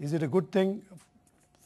Is it a good thing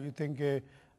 you think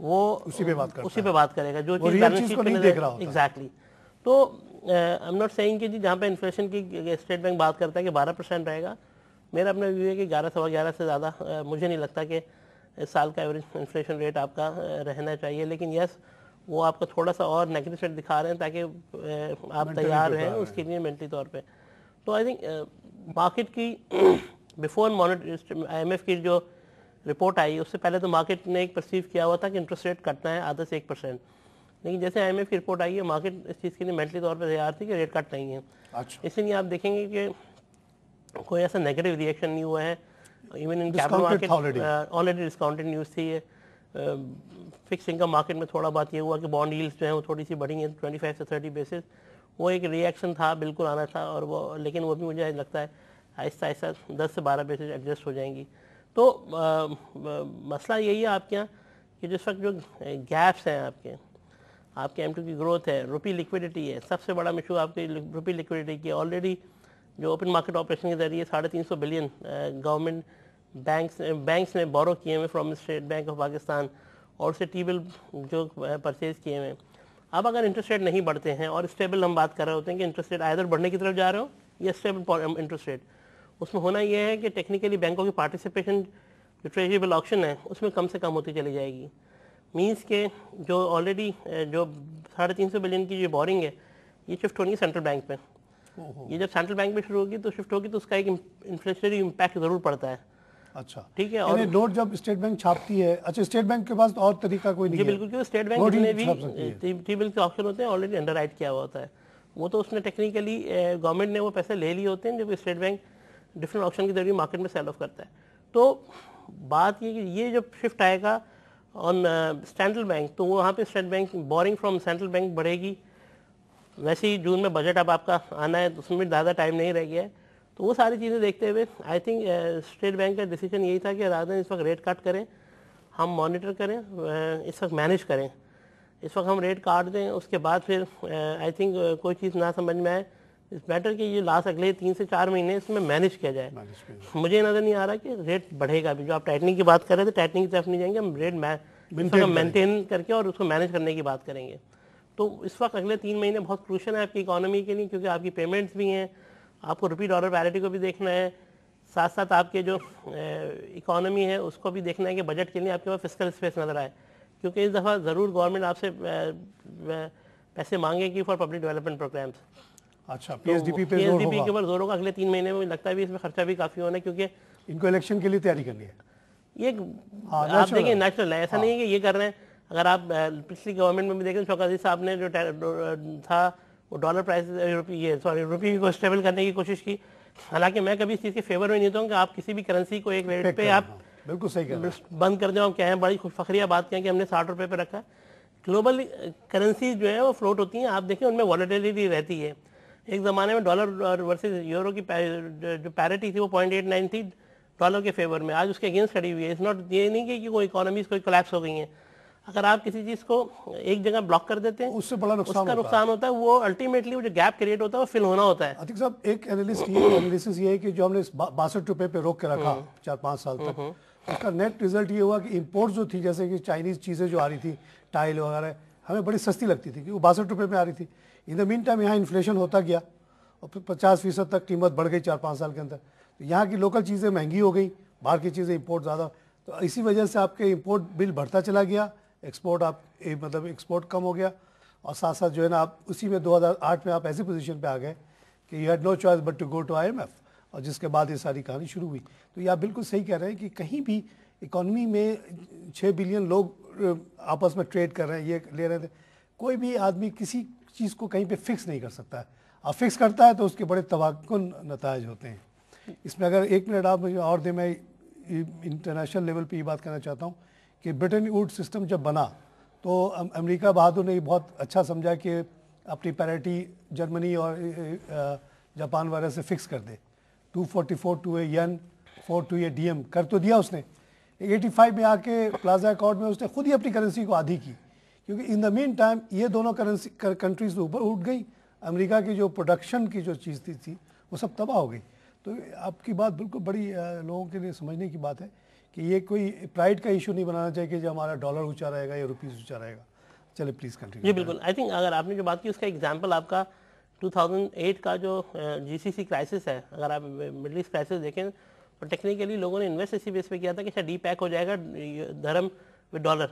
وہ اسی پہ بات کرے گا جو چیز کو نہیں دیکھ رہا ہوتا. ایگزیکٹلی. تو آئی ایم ناٹ سیئنگ کہ جی جہاں پہ انفلیشن کی اسٹیٹ بینک بات کرتا ہے کہ 12% رہے گا, میرا اپنا ویو ہے کہ 11 سے زیادہ مجھے نہیں لگتا کہ اس سال کا ایوریج انفلیشن ریٹ آپ کا رہنا چاہیے. لیکن یس وہ آپ کو تھوڑا سا اور نیگیٹو سیٹ دکھا رہے ہیں تاکہ آپ تیار رہیں اس کے لیے مینٹلی طور پہ. تو آئی تھنک مارکیٹ کی بیفور آئی ایم ایف کی جو رپورٹ آئی اس سے پہلے تو مارکیٹ نے ایک پرسیو کیا ہوا تھا کہ انٹرسٹ ریٹ کٹنا ہے آدھا سے 1%, لیکن جیسے آئی ایم ایف کی رپورٹ آئی ہے مارکیٹ اس چیز کے لیے مینٹلی طور پہ تیار تھی کہ ریٹ کٹ نہیں ہے. اس لیے آپ دیکھیں گے کہ کوئی ایسا نیگیٹو ریئیکشن نہیں ہوا ہے. Even in capital market already discounted news تھی. فکس انکم مارکیٹ میں تھوڑا بات یہ ہوا کہ بانڈ ییلڈز جو ہیں وہ تھوڑی سی بڑھی ہیں 25 سے 30 بیسز. وہ ایک ریئیکشن تھا, بالکل آنا تھا, اور وہ لیکن وہ بھی مجھے لگتا ہے آہستہ آہستہ 10 سے 12 بیسز ایڈجسٹ ہو جائیں گی. تو مسئلہ یہی ہے آپ کے یہاں کہ جس وقت جو گیپس ہیں آپ کے M2 کی گروتھ ہے, روپی لیکویڈیٹی ہے, سب سے بڑا ایشو آپ کی روپی لیکویڈیٹی کی. آلریڈی جو اوپن مارکیٹ آپریشن کے ذریعے 350 بلین گورنمنٹ بینکس نے بورو کیے ہوئے from state bank of Pakistan, اور اسے ٹی بل جو پرچیز کیے ہوئے. اب اگر انٹرسٹ ریٹ نہیں بڑھتے ہیں اور اسٹیبل ہم بات کر رہے ہوتے ہیں کہ انٹرسٹ ریٹ آئدر بڑھنے کی طرف جا رہے ہو یا اسٹیبل انٹرسٹ ریٹ, اس میں ہونا یہ ہے کہ ٹیکنیکلی بینکوں کی پارٹیسپیشن جو ٹریجریبل آپشن ہے اس میں کم سے کم ہوتی چلی جائے گی. مینس کہ جو آلریڈی جو 350 بلین کی جو بورنگ ہے یہ شفٹ ہونی ہے سینٹرل بینک پہ. یہ جب سینٹرل بینک میں شروع ہوگی تو شفٹ ہوگی تو اس کا ایک انفلیشنری امپیکٹ ضرور پڑتا ہے. اچھا ٹھیک ہے. اور نوٹ جب اسٹیٹ بینک چھاپتی ہے, اچھا اسٹیٹ بینک کے پاس اور طریقہ کوئی نہیں ہے؟ جی بالکل, کیونکہ اسٹیٹ بینک جتنے بھی ٹی بل کے آپشن ہوتے ہیں آلریڈی انڈر رائٹ کیا ہوا ہوتا ہے. وہ تو اس نے ٹیکنیکلی گورنمنٹ نے وہ پیسے لے لیے ہوتے ہیں جب اسٹیٹ بینک ڈفرینٹ آپشن کے ذریعے مارکیٹ میں سیل آف کرتا ہے. تو بات یہ کہ یہ جب شفٹ آئے گا آن سینٹرل بینک تو وہاں پہ state bank boring from central bank بڑھے گی. ویسے ہی جون میں بجٹ اب آپ کا آنا ہے تو اس میں زیادہ ٹائم نہیں رہ گیا ہے. تو وہ ساری چیزیں دیکھتے ہوئے آئی تھنک اسٹیٹ بینک کا ڈیسیجن یہی تھا کہ رادر اس وقت ریٹ کٹ کریں, ہم مانیٹر کریں, اس وقت مینیج کریں. اس وقت ہم ریٹ کاٹ دیں, اس کے بعد پھر آئی تھنک کوئی چیز نہ سمجھ میں آئے اس بیٹر کہ یہ لاسٹ اگلے 3 سے 4 مہینے اس میں مینیج کیا جائے. مجھے نظر نہیں آ رہا کہ ریٹ بڑھے گا بھی. جو آپ ٹائٹننگ کی بات کر رہے تھے ٹائٹننگ کی طرف نہیں جائیں گے, ہم ریٹ مینٹین کر کے اور اس کو مینیج کرنے کی بات کریں گے. تو اس وقت اگلے 3 مہینے بہت کروشل ہیں آپ کی اکانومی کے لیے, کیونکہ آپ کی پیمنٹس بھی ہیں, آپ کو روپی ڈالر پیرٹی کو بھی دیکھنا ہے, ساتھ ساتھ آپ کے جو اکانومی ہے اس کو بھی دیکھنا ہے کہ بجٹ کے لیے آپ کے پاس فسکل اسپیس نظر آئے. کیونکہ اس دفعہ ضرور گورنمنٹ آپ سے پیسے مانگے گی فار پبلک ڈیولپمنٹ پروگرامس. اچھا پی ایس ڈی پی کے اوپر زور ہوگا اگلے 3 مہینے میں. لگتا ہے بھی اس میں خرچہ بھی کافی ہونا ہے کیونکہ ان کو الیکشن کے لیے تیاری کرنی ہے. یہ آپ دیکھیں نیچرل ہے, ایسا نہیں ہے کہ یہ کر رہے ہیں. اگر آپ پچھلی گورنمنٹ میں بھی دیکھیں شوکت عزیز صاحب نے جو تھا وہ ڈالر پرائز روپی کو اسٹیبل کرنے کی کوشش کی. حالانکہ میں کبھی اس چیز کے فیور میں نہیں ہوں کہ آپ کسی بھی کرنسی کو ایک ریٹ پہ آپ بالکل صحیح بند کر دیں. اور کہیں بڑی فخریہ بات کہیں کہ ہم نے 60 روپے پہ رکھا ہے. گلوبل کرنسی جو ہے وہ فلوٹ ہوتی ہیں, آپ دیکھیں ان میں والیٹیلیٹی رہتی ہے. ایک زمانے میں ڈالر ورسز یورو کی جو پیرٹی تھی وہ 0.89 تھی ڈالر کے فیور میں, آج اس کے اگینسٹ کھڑی ہوئی ہے. اس ناٹ یہ نہیں کہ کوئی اکانومیز کوئی کولیپس ہو گئی ہیں. اگر آپ کسی چیز کو ایک جگہ بلاک کر دیتے ہیں اس سے بڑا نقصان ہوتا ہے. وہ الٹیمیٹلی وہ جو گیپ کریٹ ہوتا ہے وہ فل ہونا ہوتا ہے. عتیق صاحب ایک انالیسس یہ ہے کہ جو ہم نے 62 روپے پہ روک کے رکھا 4-5 سال تک, اس کا نیٹ ریزلٹ یہ ہوا کہ امپورٹ جو تھی جیسے کہ چائنیز چیزیں جو آ رہی تھی ٹائل وغیرہ ہمیں بڑی سستی لگتی تھی کہ وہ 62 روپے میں آ رہی تھی. ان دا مین ٹائم یہاں انفلیشن ہوتا گیا اور پھر 50% تک قیمت بڑھ گئی 4-5 سال کے اندر. تو یہاں کی لوکل چیزیں مہنگی ہو گئی, باہر کی چیزیں امپورٹ زیادہ. تو اسی وجہ سے آپ کے امپورٹ بل بڑھتا چلا گیا, ایکسپورٹ مطلب ایکسپورٹ کم ہو گیا. اور ساتھ ساتھ جو ہے نا آپ اسی میں 2008 میں آپ ایسی پوزیشن پہ آ گئے کہ you had no choice but to go to IMF, اور جس کے بعد یہ ساری کہانی شروع ہوئی. تو یہ آپ بالکل صحیح کہہ رہے ہیں کہ کہیں بھی اکانومی میں 6 بلین لوگ آپس میں ٹریڈ کر رہے ہیں, یہ لے رہے تھے. کوئی بھی آدمی کسی چیز کو کہیں پہ فکس نہیں کر سکتا ہے. اب فکس کرتا ہے تو اس کے بڑے تباکن نتائج ہوتے ہیں. اس میں اگر 1 منٹ آپ مجھے اور دیں, میں انٹرنیشنل لیول پہ یہ بات کرنا چاہتا ہوں کہ برٹن ووڈ سسٹم جب بنا تو امریکہ بہادر نے یہ بہت اچھا سمجھا کہ اپنی پیرٹی جرمنی اور جاپان وغیرہ سے فکس کر دے. 244 ٹو اے ین, 4 ٹو اے DM کر تو دیا اس نے. 85 میں آ کے پلازا اکارڈ میں اس نے خود ہی اپنی کرنسی کو آدھی کی, کیونکہ ان دا مین ٹائم یہ دونوں کنٹریز اوپر اٹھ گئی. امریکہ کی جو پروڈکشن کی جو چیز تھی وہ سب تباہ ہو گئی. تو آپ کی بات بالکل بڑی لوگوں کے لیے سمجھنے کی بات ہے کہ یہ کوئی پرائڈ کا ایشو نہیں بنانا چاہیے کہ جو ہمارا ڈالر اونچا رہے گا یا روپیز اونچا رہے گا. چلے پلیز کنٹینیو. جی بالکل. آئی تھنک اگر آپ نے جو بات کی اس کا ایگزامپل آپ کا 2008 کا جو جی سی سی کرائسس ہے, اگر آپ مڈل ایسٹ کرائسس دیکھیں تو ٹیکنیکلی لوگوں نے انویسٹ اسی بیس پہ کیا تھا کہ اچھا ڈی پیک ہو جائے گا درہم ود ڈالر.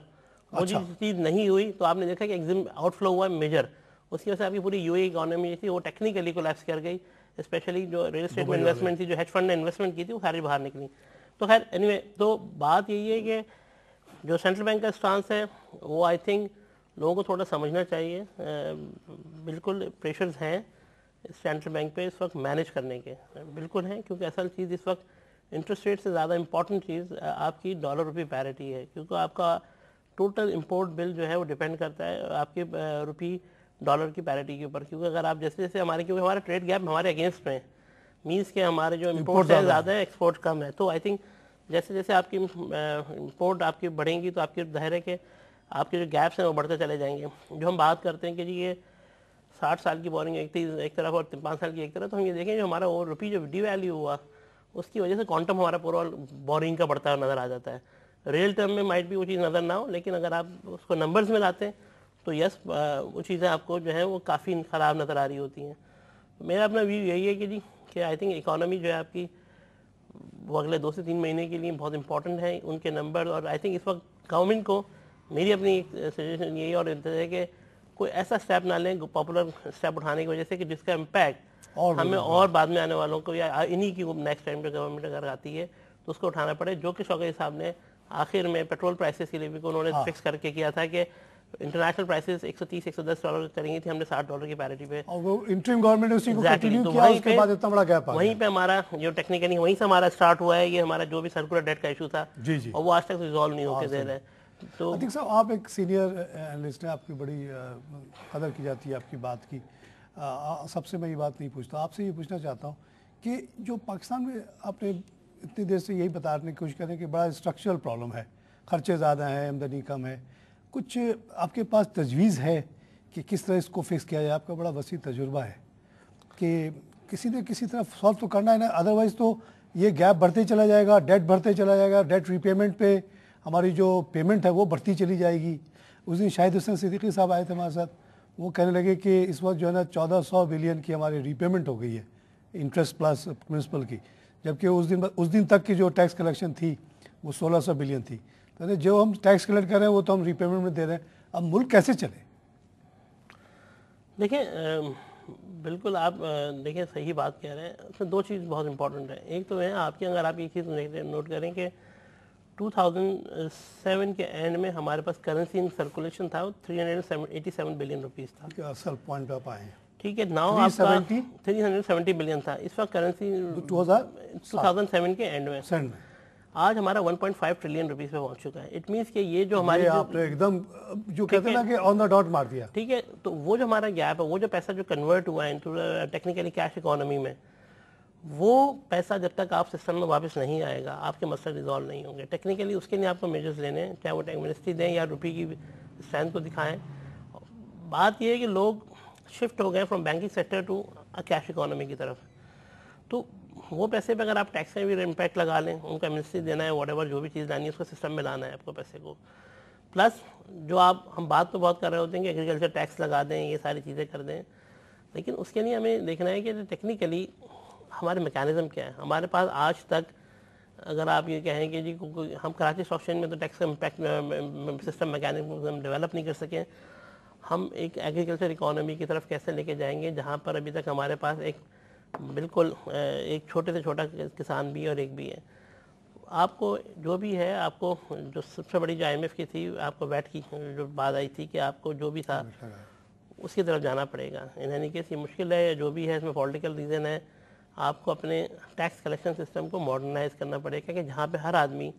وہ چیز نہیں ہوئی تو آپ نے دیکھا کہ ایگزم آؤٹ فلو ہوا میجر. اس کی وجہ سے آپ کی پوری یو اے اکانومی تھی وہ ٹیکنیکلی کولیپس کر گئی, اسپیشلی جو ریل اسٹیٹ میں انویسٹمنٹ تھی, جو ہیج فنڈ نے انویسٹمنٹ کی تھی وہ ساری باہر نکلی. تو خیر اینی وے, تو بات یہی ہے کہ جو سینٹرل بینک کا اسٹانس ہے وہ آئی تھنک لوگوں کو تھوڑا سمجھنا چاہیے. بالکل پریشرز ہیں سینٹرل بینک پہ اس وقت مینیج کرنے کے, بالکل ہیں, کیونکہ اصل چیز اس وقت انٹرسٹ ریٹ سے زیادہ امپورٹنٹ چیز آپ کی ڈالر روپی پیرٹی ہے, کیونکہ آپ کا ٹوٹل امپورٹ بل جو ہے وہ ڈیپینڈ کرتا ہے آپ کے روپی ڈالر کی پیرٹی کے اوپر. کیونکہ اگر آپ جیسے جیسے کیونکہ ہمارا ٹریڈ گیپ ہمارے اگینسٹ میں مینس کہ ہمارے جو امپورٹ ہے زیادہ ہے, ایکسپورٹ کم ہے. تو آئی تھنک جیسے جیسے آپ کی امپورٹ آپ کی بڑھیں گی تو آپ کی ظاہر ہے کہ آپ کے جو گیپس ہیں وہ بڑھتے چلے جائیں گے. جو ہم بات کرتے ہیں کہ جی یہ 60 سال کی بورنگ ایک طرف اور 5 سال کی ایک طرف, تو ہم یہ دیکھیں جو ہمارا وہ روپی جو ڈی ویلیو ہوا اس کی وجہ سے کوانٹم ہمارا پورا بورنگ کا بڑھتا ہوا نظر آ جاتا ہے. ریئل ٹرم میں مائٹ بھی وہ چیز نظر نہ ہو, لیکن اگر آپ اس کو نمبرز میں لاتے ہیں تو یس وہ چیزیں آپ کو جو ہیں وہ کافی خراب نظر آ رہی ہوتی ہیں. میرا اپنا ویو یہی ہے کہ جی کہ آئی تھنک اکانومی جو ہے آپ کی وہ اگلے 2 سے 3 مہینے کے لیے بہت امپورٹنٹ ہے, ان کے نمبر. اور آئی تھنک اس وقت گورنمنٹ کو میری اپنی سجیشن یہی اور ہے کہ کوئی ایسا اسٹیپ نہ لیں پاپولر اسٹیپ اٹھانے کی وجہ سے کہ جس کا امپیکٹ ہمیں اور بعد میں آنے والوں کو یا انہی کی نیکسٹ ٹائم جو گورنمنٹ اگر آتی ہے تو اس کو اٹھانا پڑے. جو کہ شوکت صاحب نے آخر میں پیٹرول پرائسز کے لیے بھی انہوں نے فکس کر کے کیا تھا کہ انٹرنیشنل پرائسز $130-110 کریں گی تھی, ہم نے $60 کی پیرٹی پہ, اور وہ انٹریم گورنمنٹ نے اسی کو کنٹینیو کیا, اس کے بعد اتنا بڑا گیپ آ گیا. وہیں پہ ہمارا جو ٹیکنیکلی وہیں سے ہمارا سٹارٹ ہوا ہے یہ ہمارا جو بھی سرکولر ڈیٹ کا ایشو تھا, اور وہ آج تک ریزالو نہیں ہو کے دے رہے. تو عتیق صاحب آپ ایک سینئر اینالسٹ ہیں, آپ کی بڑی قدر کی جاتی ہے آپ کی بات کی. سب سے میں یہ بات نہیں پوچھتا, آپ سے یہ پوچھنا چاہتا ہوں کہ جو پاکستان میں آپ نے اتنی دیر سے یہی بتانے کی کوشش کریں کہ بڑا اسٹرکچرل پرابلم ہے, خرچے زیادہ ہیں, آمدنی کم ہے, کچھ آپ کے پاس تجویز ہے کہ کس طرح اس کو فکس کیا جائے؟ آپ کا بڑا وسیع تجربہ ہے کہ کسی نہ کسی طرح سالو تو کرنا ہے نا, ادروائز تو یہ گیپ بڑھتے چلا جائے گا, ڈیٹ بڑھتے چلا جائے گا, ڈیٹ ری پیمنٹ پہ ہماری جو پیمنٹ ہے وہ بڑھتی چلی جائے گی. اس دن شاہد حسین صدیقی صاحب آئے تھے ہمارے ساتھ, وہ کہنے لگے کہ اس وقت جو ہے نا 1400 بلین کی ہماری ری پیمنٹ ہو گئی ہے انٹرسٹ پلس پرنسپل کی, جبکہ اس دن تک کی جو ٹیکس کلیکشن تھی وہ 1600 بلین تھی. تو جو ہم ٹیکس کلیکٹ کر رہے ہیں وہ تو ہم ری پیمنٹ میں دے رہے ہیں, اب ملک کیسے چلے؟ دیکھیں بالکل آپ دیکھیں صحیح بات کہہ رہے ہیں. اس میں 2 چیز بہت امپورٹنٹ ہے. ایک تو ہے آپ کی, اگر آپ یہ چیز نوٹ کریں کہ 2007 کے اینڈ میں ہمارے پاس کرنسی ان سرکولیشن تھا 387 بلین روپیز تھا. اصل پوائنٹ آپ آئے ہیں, ٹھیک ہے. ناؤ آپ کا 370 بلین تھا اس وقت کرنسی 2007 کے اینڈ میں. آج ہمارا 1.5 ٹریلین روپیز پہ پہنچ چکا ہے. اٹ مینس کہ یہ جو ہماری آپ نے ایک دم جو کہتے ہیں نا کہ آن دا ڈاٹ مار دیا, ٹھیک ہے. تو وہ جو ہمارا گیپ ہے, وہ جو پیسہ جو کنورٹ ہوا ہے ٹیکنیکلی کیش اکانومی میں, وہ پیسہ جب تک آپ سسٹم میں واپس نہیں آئے گا آپ کے مسئلے ریزالو نہیں ہوں گے. ٹیکنیکلی اس کے لیے آپ کو میجرز لینے ہیں, چاہے وہ منسٹری دیں یا روپی کی اسٹرینتھ کو دکھائیں. بات یہ ہے کہ لوگ شفٹ ہو گئے from banking sector to cash economy کی طرف. تو وہ پیسے پہ اگر آپ ٹیکس میں بھی امپیکٹ لگا لیں, ان کا منسٹری دینا ہے, واٹ ایور جو بھی چیز لانی ہے اس کو سسٹم میں لانا ہے آپ کو پیسے کو. پلس جو ہم بات تو بہت کر رہے ہوتے ہیں کہ ایگریکلچر ٹیکس لگا دیں, یہ ساری چیزیں کر دیں, لیکن اس کے لیے ہمیں دیکھنا ہے کہ ٹیکنیکلی ہمارے میکانزم کیا ہے. ہمارے پاس آج تک اگر آپ یہ کہیں کہ جی ہم کراچی اسٹاک ایکسچینج میں تو ٹیکس کا امپیکٹ سسٹم میکانزم ڈیولپ نہیں کر سکے. ہم ایک ایگریکلچر اکانومی کی طرف کیسے لے کے جائیں گے جہاں پر ابھی تک ہمارے پاس ایک بالکل ایک چھوٹے سے چھوٹا کسان بھی اور ایک بھی ہے. آپ کو جو بھی ہے, آپ کو جو سب سے بڑی جو IMF کی تھی, آپ کو ویٹ کی جو بات آئی تھی کہ آپ کو جو بھی تھا اس کی طرف جانا پڑے گا. ان اینی کیس یہ مشکل ہے, جو بھی ہے اس میں پولیٹیکل ریزن ہے. آپ کو اپنے ٹیکس کلیکشن سسٹم کو ماڈرنائز کرنا پڑے گا کہ جہاں پہ ہر آدمی,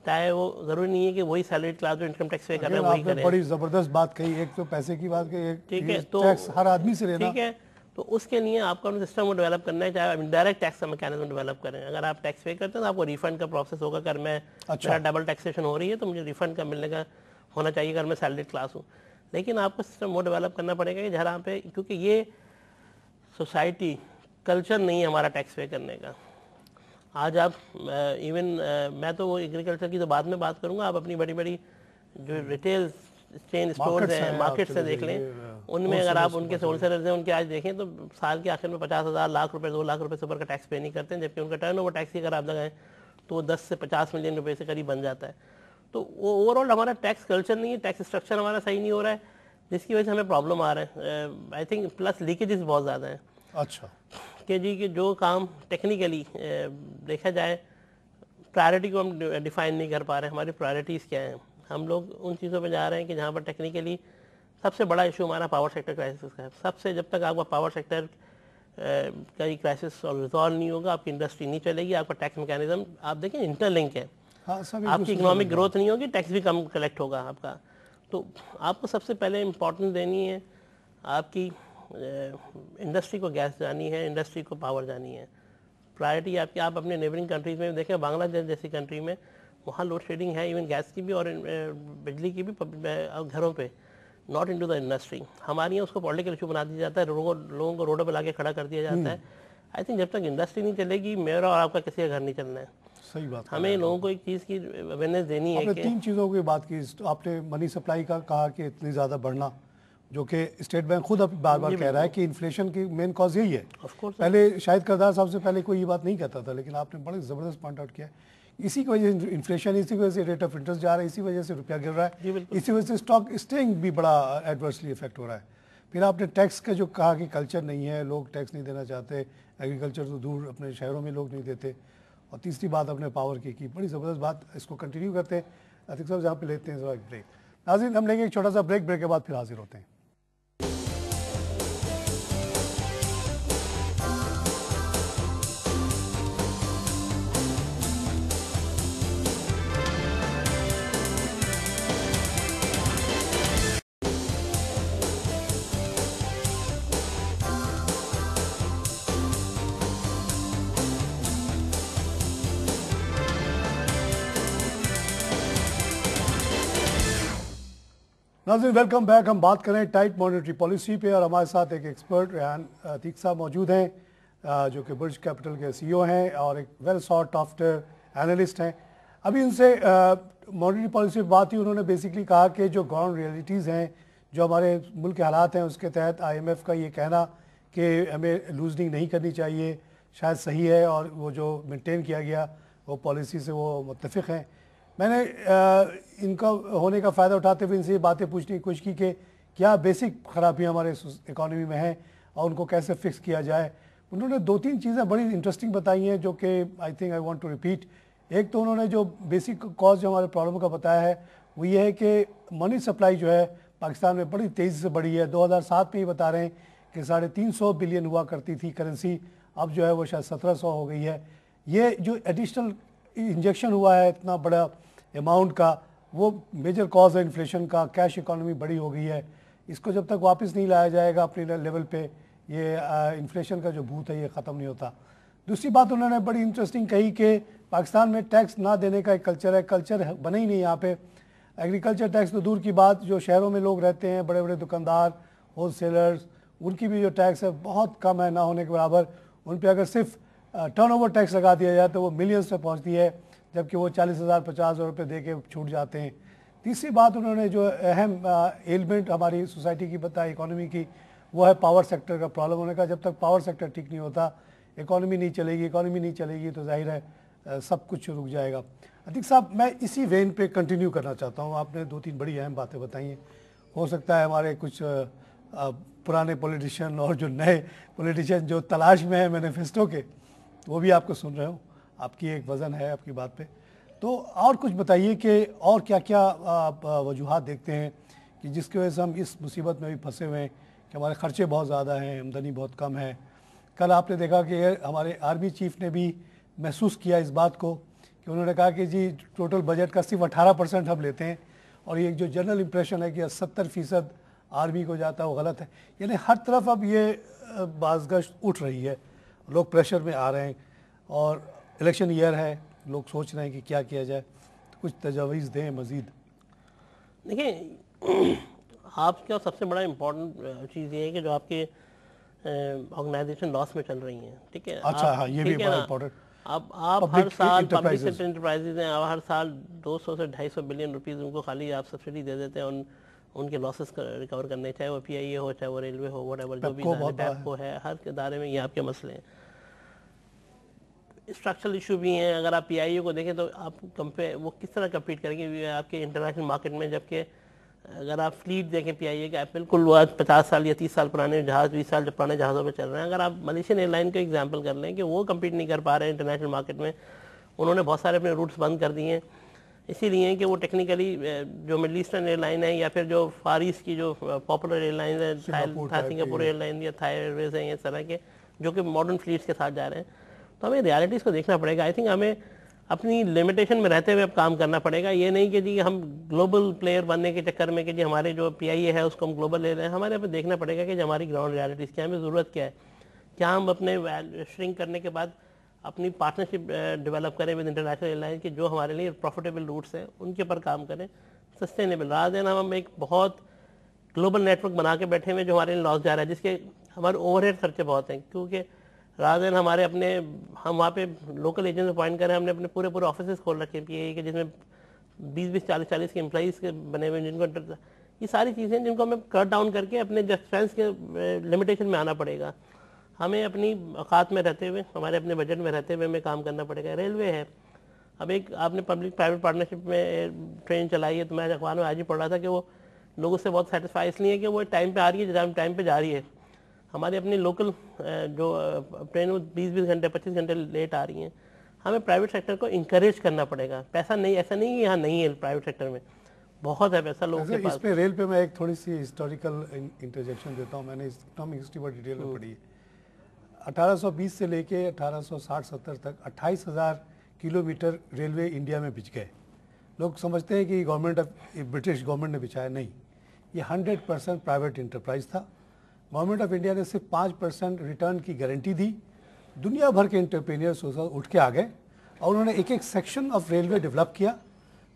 چاہے وہ ضروری نہیں ہے کہ وہی سیلری کلاس جو انکم ٹیکس پے کر رہے ہیں وہی کریں. بڑی زبردست بات کہی, ایک تو پیسے کی بات کہی, ٹھیک ہے, تو ٹیکس ہر آدمی سے لینا, ٹھیک ہے. تو اس کے لیے آپ کو اپنے سسٹم کو ڈیولپ کرنا ہے, چاہے انڈائریکٹ ٹیکس کا میکانزم ڈیولپ کریں. اگر آپ ٹیکس پے کرتے ہیں تو آپ کو ریفنڈ کا پروسیس ہوگا. اگر میں میرا ڈبل ٹیکسیشن ہو رہی ہے تو مجھے ریفنڈ کا ملنے کا ہونا چاہیے اگر میں سیلری کلاس ہوں. لیکن آپ کو سسٹم وہ ڈیولپ کرنا پڑے گا کہ جہاں پہ, کیونکہ یہ سوسائٹی کلچر نہیں ہے ہمارا ٹیکس پے کرنے کا. آج آپ ایون میں تو وہ ایگریکلچر کی تو بعد میں بات کروں گا, آپ اپنی بڑی بڑی جو ریٹیل چین اسٹورز ہیں, مارکیٹ سے دیکھ لیں, ان میں اگر آپ ان کے ہول سیلرز ہیں ان کے آج دیکھیں تو سال کے آخر میں 50,000 لاکھ روپے 2 لاکھ روپے سے اوپر کا ٹیکس پے نہیں کرتے ہیں, جبکہ ان کا ٹرن اوور ٹیکس اگر آپ لگائیں تو وہ 10 سے 50 ملین روپے سے قریب بن جاتا ہے. تو وہ اوور آل ہمارا ٹیکس کلچر نہیں ہے, ٹیکس اسٹرکچر ہمارا صحیح نہیں ہو رہا ہے, جس کی وجہ سے ہمیں پرابلم آ رہا ہے. آئی تھنک پلس لیکیجز بہت زیادہ ہیں. اچھا کہ جی کہ جو کام ٹیکنیکلی دیکھا جائے پرائرٹی کو ہم ڈیفائن نہیں کر پا رہے ہیں, ہماری پرائرٹیز کیا ہیں. ہم لوگ ان چیزوں پہ جا رہے ہیں کہ جہاں پر ٹیکنیکلی سب سے بڑا ایشو ہمارا پاور سیکٹر کرائسس کا ہے. سب سے جب تک آپ کا پاور سیکٹر کا یہ کرائسس ریزالو نہیں ہوگا, آپ کی انڈسٹری نہیں چلے گی, آپ کا ٹیکس میکینزم آپ دیکھیں انٹر لنک ہے, آپ کی اکنامک گروتھ نہیں ہوگی, ٹیکس بھی کم کلیکٹ ہوگا آپ کا. تو آپ کو سب سے پہلے امپورٹنس دینی ہے, آپ کی انڈسٹری کو گیس جانی ہے, انڈسٹری کو پاور جانی ہے. پرائرٹی آپ کی, آپ اپنے نیبرنگ کنٹریز میں دیکھیں, بنگلہ دیش جیسی کنٹری میں وہاں لوڈ شیڈنگ ہے, ایون گیس کی بھی اور بجلی کی بھی گھروں پہ, ناٹ انٹو دا انڈسٹری. ہمارے یہاں اس کو پولیٹیکل ایشو بنا دیا جاتا ہے, لوگوں کو روڈوں پہ لا کے کھڑا کر دیا جاتا ہے. آئی تھنک جب تک انڈسٹری نہیں چلے گی میرا اور آپ کا کسی کا گھر نہیں چلنا ہے. صحیح بات. ہمیں لوگوں کو ایک چیز کی اویئرنیس دینی ہے آپ نے کہ 3 چیزوں کی بات کی. آپ نے منی سپلائی کا کہا کہ اتنی زیادہ بڑھنا, جو کہ اسٹیٹ بینک خود اب بار بار کہہ رہا ہے کہ انفلیشن کی مین کاز یہی ہے. پہلے شاید کردار صاحب سے پہلے کوئی یہ بات نہیں کہتا تھا, لیکن آپ نے بڑے زبردست پوائنٹ آؤٹ کیا ہے. اسی کی وجہ سے انفلیشن, اسی کی وجہ سے ریٹ آف انٹرسٹ جا رہا ہے, اسی وجہ سے روپیہ گر رہا ہے, اسی وجہ سے اسٹاک اسٹیئنگ بھی بڑا ایڈورسلی افیکٹ ہو رہا ہے. پھر آپ نے ٹیکس کا جو کہا کہ کلچر نہیں ہے, لوگ ٹیکس نہیں دینا چاہتے, ایگریکلچر تو دور, اپنے شہروں میں لوگ نہیں دیتے. اور تیسری بات اپنے پاور کی بڑی زبردست بات, اس کو کنٹینیو کرتے ہیں. عتیق صاحب جہاں پہ لیتے ہیں ایک بریک. ناظرین ہم لیں گے ایک چھوٹا سا بریک کے بعد پھر حاضر ہوتے ہیں. ناظرین ویلکم بیک. ہم بات کریں ٹائٹ مانیٹری پالیسی پہ, اور ہمارے ساتھ ایک ایکسپرٹ ریحان عتیق صاحب موجود ہیں, جو کہ برج کیپٹل کے سی او ہیں اور ایک ویل سارٹ آفٹر اینالسٹ ہیں. ابھی ان سے مانیٹری پالیسی پہ بات ہوئی, انہوں نے بیسکلی کہا کہ جو گراؤنڈ ریئلٹیز ہیں, جو ہمارے ملک کے حالات ہیں, اس کے تحت آئی ایم ایف کا یہ کہنا کہ ہمیں لوزنگ نہیں کرنی چاہیے شاید صحیح ہے, اور وہ جو مینٹین کیا گیا وہ پالیسی سے وہ متفق ہیں. میں نے ان کا ہونے کا فائدہ اٹھاتے ہوئے ان سے یہ باتیں پوچھنے کی کوشش کی کہ کیا بیسک خرابیاں ہمارے اکانومی میں ہیں اور ان کو کیسے فکس کیا جائے. انہوں نے 2-3 چیزیں بڑی انٹرسٹنگ بتائی ہیں, جو کہ I think I want to repeat. ایک تو انہوں نے جو بیسک کاز جو ہمارے پرابلم کا بتایا ہے وہ یہ ہے کہ منی سپلائی جو ہے پاکستان میں بڑی تیزی سے بڑھی ہے. 2007 میں یہ بتا رہے ہیں کہ 350 بلین ہوا کرتی تھی کرنسی, اب جو ہے وہ شاید 1700 ہو گئی ہے. یہ جو ایڈیشنل انجیکشن ہوا ہے اتنا بڑا اماؤنٹ کا, وہ میجر کاز ہے انفلیشن کا. کیش اکانومی بڑی ہو گئی ہے, اس کو جب تک واپس نہیں لایا جائے گا اپنے لیول پہ, یہ انفلیشن کا جو بھوت ہے یہ ختم نہیں ہوتا. دوسری بات انہوں نے بڑی انٹرسٹنگ کہی کہ پاکستان میں ٹیکس نہ دینے کا ایک کلچر ہے, کلچر بنے ہی نہیں یہاں پہ. ایگریکلچر ٹیکس تو دور کی بات, جو شہروں میں لوگ رہتے ہیں, بڑے بڑے دکاندار, ہول سیلرز, ان کی بھی جو ٹیکس ہے بہت کم ہے, نہ ہونے کے برابر. ان پہ اگر صرف ٹرن اوور ٹیکس لگا دیا جائے تو وہ ملینز پہ پہنچتی ہے, جبکہ وہ 40,000 50,000 روپے دے کے چھوٹ جاتے ہیں. تیسری بات انہوں نے جو اہم ایلمنٹ ہماری سوسائٹی کی بتائی اکانومی کی, وہ ہے پاور سیکٹر کا پرابلم ہونے کا. جب تک پاور سیکٹر ٹھیک نہیں ہوتا اکانومی نہیں چلے گی, اکانومی نہیں چلے گی تو ظاہر ہے سب کچھ رک جائے گا. عتیق صاحب میں اسی وین پہ کنٹینیو کرنا چاہتا ہوں. آپ نے 2-3 بڑی اہم باتیں بتائی ہیں. ہو سکتا ہے ہمارے کچھ پرانے پولیٹیشین اور جو نئے پولیٹیشین جو تلاش میں ہیں مینیفیسٹو کے, وہ بھی آپ کو سن رہے ہوں. آپ کی ایک وزن ہے آپ کی بات پہ. تو اور کچھ بتائیے کہ اور کیا کیا آپ وجوہات دیکھتے ہیں کہ جس کی وجہ سے ہم اس مصیبت میں بھی پھنسے ہوئے ہیں کہ ہمارے خرچے بہت زیادہ ہیں, آمدنی بہت کم ہے. کل آپ نے دیکھا کہ ہمارے آرمی چیف نے بھی محسوس کیا اس بات کو کہ انہوں نے کہا کہ جی ٹوٹل بجٹ کا صرف 18% ہم لیتے ہیں, اور یہ جو جنرل امپریشن ہے کہ 70% آرمی کو جاتا ہے وہ غلط ہے. یعنی ہر طرف اب یہ بازگشت اٹھ رہی ہے, لوگ پریشر میں آ رہے ہیں, اور الیکشن ایئر ہے, لوگ سوچ رہے ہیں کہ کیا کیا جائے. کچھ تجاویز دیں مزید. دیکھیں آپ کا سب سے بڑا امپورٹنٹ چیز یہ ہے کہ جو آپ کے آرگنائزیشن لاس میں چل رہی ہیں, ٹھیک ہے. اچھا ہاں, یہ بھی بڑا امپورٹنٹ. آپ ہر سال پبلک سیکٹر انٹرپرائزز ہیں، ہر سال 200 سے 250 بلین روپیز ان کو خالی آپ سبسڈی دے دیتے ہیں ان کے لاسز ریکور کرنے، چاہے وہ پی آئی اے ہو، چاہے وہ ریلوے ہو، وٹ ایور جو بھی ٹیپکو ہے، ہر ادارے میں یہ آپ کے مسئلے ہیں۔ اسٹرکچرل ایشو بھی ہیں۔ اگر آپ پی آئی اے کو دیکھیں تو آپ وہ کس طرح کمپیٹ کریں گے آپ کے انٹرنیشنل مارکیٹ میں، جبکہ اگر آپ فلیٹ دیکھیں پی آئی اے کا، بالکل وہ آج 50 سال یا 30 سال پرانے جہاز، 20 سال پرانے جہازوں پہ چل رہے ہیں۔ اگر آپ ملیشین ایئر لائن کا ایگزامپل کر لیں کہ وہ کمپیٹ نہیں کر پا رہے ہیں انٹرنیشنل مارکیٹ میں، انہوں نے بہت سارے اپنے روٹس بند کر دیے ہیں، اسی لیے کہ وہ ٹیکنیکلی جو مڈل ایسٹرن ایئر لائن ہے یا پھر جو فار ایسٹ کی جو پاپولر ایئر لائنز ہیں، سنگاپور ایئر لائن یا تھائی ایئر ویز ہیں، اس طرح کے جو کہ ماڈرن فلیٹس کے ساتھ جا رہے ہیں، تو ہمیں ریالٹیز کو دیکھنا پڑے گا۔ آئی تھنک ہمیں اپنی لمیٹیشن میں رہتے ہوئے اب کام کرنا پڑے گا، یہ نہیں کہ جی ہم گلوبل پلیئر بننے کے چکر میں کہ جی ہمارے جو پی آئی اے ہے اس کو ہم گلوبل لے رہے ہیں۔ ہمارے پہ دیکھنا پڑے گا کہ ہماری گراؤنڈ ریالٹیز کیا ہے، ہمیں ضرورت کیا ہے، کیا ہم اپنے شرنک کرنے کے بعد اپنی پارٹنرشپ ڈیولپ کریں ود انٹرنیشنل ایئر لائن کے جو ہمارے لیے پروفیٹیبل روٹس ہیں ان کے پر کام کریں، سسٹینیبل، رات دن ہم ایک بہت گلوبل نیٹ ورک بنا کے بیٹھے ہوئے جو ہمارے لیے لاس جا رہا ہے، جس کے ہمارے اوور ہیڈ خرچے بہت ہیں، کیونکہ رات دن ہمارے اپنے ہم وہاں پہ لوکل ایجنٹ اپوائنٹ کریں، ہم نے اپنے پورے آفیسز کھول رکھے پی اے کہ جس میں 20 40 کے امپلائیز کے بنے ہوئے، جن کو یہ ساری چیزیں جن کو ہمیں کٹ ڈاؤن کر کے اپنے ڈیفینس کے لمیٹیشن میں آنا پڑے گا، ہمیں اپنی اوقات میں رہتے ہوئے، ہمارے اپنے بجٹ میں رہتے ہوئے ہمیں کام کرنا پڑے گا۔ ریلوے ہے، اب ایک آپ نے پبلک پرائیویٹ پارٹنرشپ میں ٹرین چلائی ہے، تو میں اخبار میں آج ہی پڑھ رہا تھا کہ وہ لوگوں سے بہت سیٹسفائی اس لیے کہ وہ ٹائم پہ آ رہی ہے، ٹائم پہ جا رہی ہے۔ ہماری اپنی لوکل جو ٹرین 20 گھنٹے 25 گھنٹے لیٹ آ رہی ہیں، ہمیں پرائیویٹ سیکٹر کو انکریج کرنا پڑے گا۔ پیسہ نہیں، ایسا نہیں کہ یہاں نہیں ہے، پرائیویٹ سیکٹر میں بہت ہے پیسہ لوگوں کے پاس۔ اس پہ ریل پہ میں ایک تھوڑی سی ہسٹوریکل انٹرجیکشن دیتا ہوں، میں نے اکنامک ہسٹری بہت ڈیٹیل میں پڑھی ہے۔ 1820 سے لے کے 1860-70 تک 28,000 کلومیٹر ریلوے انڈیا میں بچ گئے۔ لوگ سمجھتے ہیں کہ گورنمنٹ برٹش گورنمنٹ نے بچھایا، نہیں، یہ 100% پرائیویٹ انٹرپرائز تھا۔ گورنمنٹ آف انڈیا نے صرف 5% ریٹرن کی گارنٹی دی، دنیا بھر کے انٹرپرینئرز اٹھ کے آ گئے اور انہوں نے ایک ایک سیکشن آف ریلوے ڈیولپ کیا۔